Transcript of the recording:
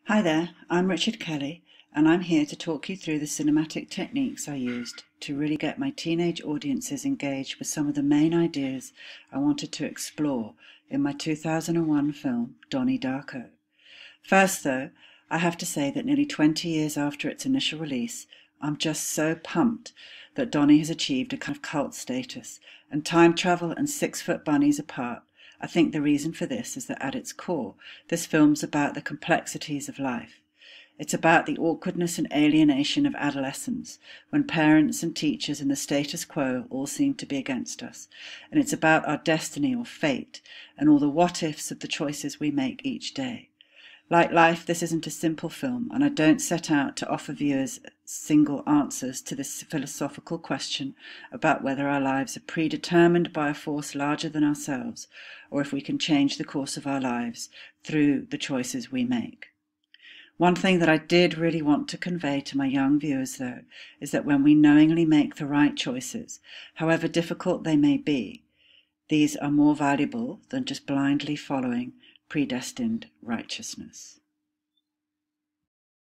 Hi there, I'm Richard Kelly, and I'm here to talk you through the cinematic techniques I used to really get my teenage audiences engaged with some of the main ideas I wanted to explore in my 2001 film, Donnie, Darko. First, though, I have to say that nearly 20 years after its initial release, I'm just so pumped that Donnie has achieved a kind of cult status, and time travel and 6-foot bunnies apart. I think the reason for this is that at its core, this film's about the complexities of life. It's about the awkwardness and alienation of adolescence, when parents and teachers and the status quo all seem to be against us. And it's about our destiny or fate, and all the what-ifs of the choices we make each day. Like life, this isn't a simple film, and I don't set out to offer viewers single answers to this philosophical question about whether our lives are predetermined by a force larger than ourselves, or if we can change the course of our lives through the choices we make. One thing that I did really want to convey to my young viewers, though, is that when we knowingly make the right choices, however difficult they may be, these are more valuable than just blindly following predestined righteousness.